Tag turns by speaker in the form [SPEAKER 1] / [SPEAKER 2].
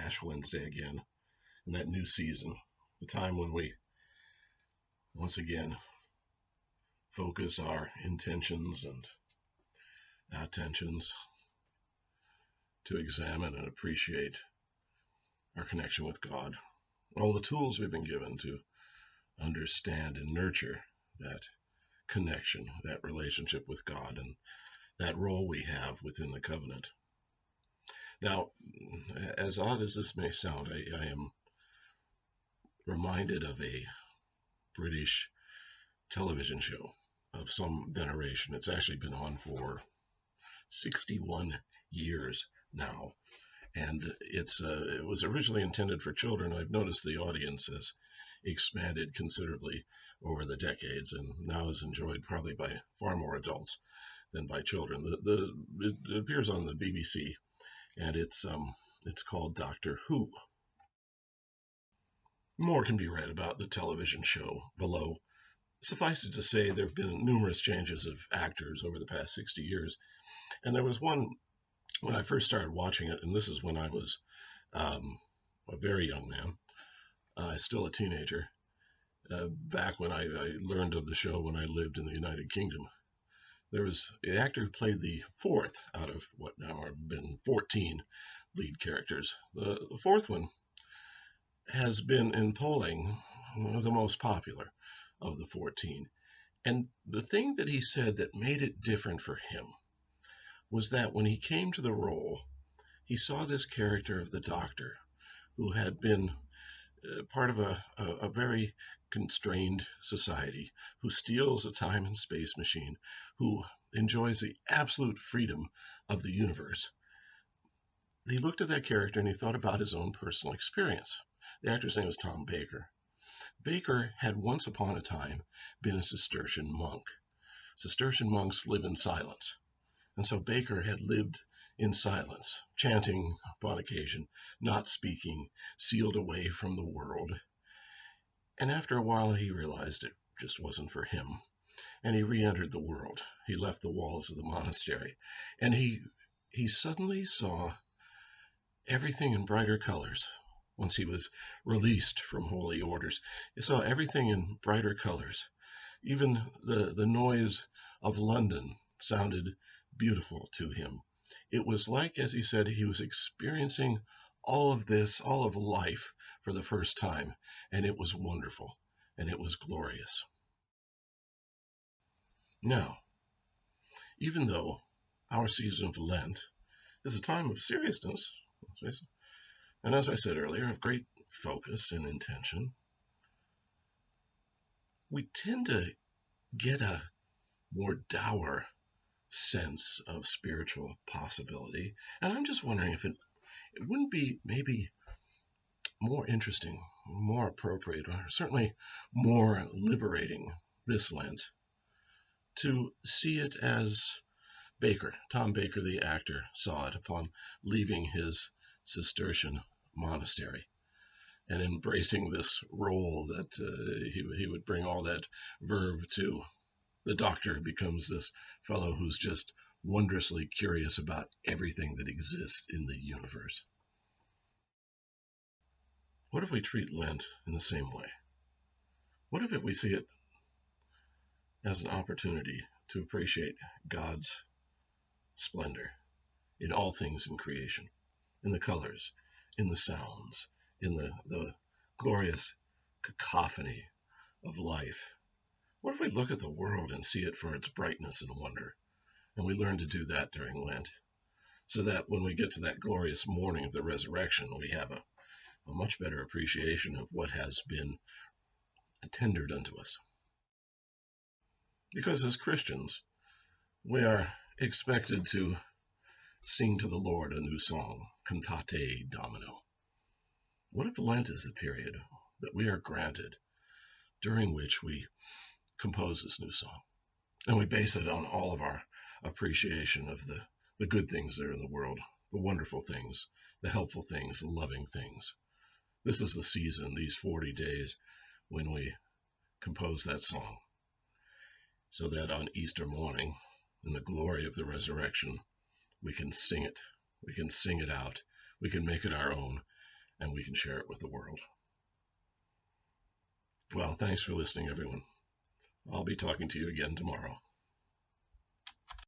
[SPEAKER 1] Ash Wednesday again, in that new season, the time when we once again focus our intentions and attentions to examine and appreciate our connection with God. All the tools we've been given to understand and nurture that connection, that relationship with God, and that role we have within the covenant. Now, as odd as this may sound, I am reminded of a British television show of some veneration. It's actually been on for 61 years now, and it was originally intended for children. I've noticed the audience has expanded considerably over the decades and now is enjoyed probably by far more adults than by children. It appears on the BBC, and it's called Doctor Who. More can be read about the television show below. Suffice it to say, there have been numerous changes of actors over the past 60 years, and there was one when I first started watching it, and this is when I was a very young man, still a teenager, back when I learned of the show when I lived in the United Kingdom. There was the actor who played the fourth out of what now have been 14 lead characters. The fourth one has been in polling one of the most popular of the 14. And the thing that he said that made it different for him was that when he came to the role, he saw this character of the Doctor, who had been part of a very constrained society, who steals a time and space machine, who enjoys the absolute freedom of the universe. He looked at that character and he thought about his own personal experience. The actor's name was Tom Baker. Baker had once upon a time been a Cistercian monk. Cistercian monks live in silence. And so Baker had lived in silence, chanting upon occasion, not speaking, sealed away from the world. And after a while, he realized it just wasn't for him. And he re-entered the world. He left the walls of the monastery. And he suddenly saw everything in brighter colors. Once he was released from holy orders, he saw everything in brighter colors. Even the noise of London sounded beautiful to him. It was like, as he said, he was experiencing all of this, all of life for the first time, and it was wonderful, and it was glorious. Now, even though our season of Lent is a time of seriousness, and as I said earlier, of great focus and intention, we tend to get a more dour sense of spiritual possibility. And I'm just wondering if it wouldn't be maybe more interesting, more appropriate, or certainly more liberating this Lent to see it as Baker, Tom Baker, the actor, saw it upon leaving his Cistercian monastery and embracing this role that he would bring all that verve to. The Doctor becomes this fellow who's just wondrously curious about everything that exists in the universe. What if we treat Lent in the same way? What if we see it as an opportunity to appreciate God's splendor in all things in creation, in the colors, in the sounds, in the glorious cacophony of life? What if we look at the world and see it for its brightness and wonder, and we learn to do that during Lent, so that when we get to that glorious morning of the resurrection, we have a much better appreciation of what has been tendered unto us? Because as Christians, we are expected to sing to the Lord a new song, Cantate Domino. What if Lent is the period that we are granted during which we compose this new song, and we base it on all of our appreciation of the good things that are in the world, the wonderful things, the helpful things, the loving things? This is the season, these 40 days, when we compose that song, so that on Easter morning, in the glory of the resurrection, we can sing it. We can sing it out. We can make it our own, and we can share it with the world. Well, thanks for listening, everyone. I'll be talking to you again tomorrow.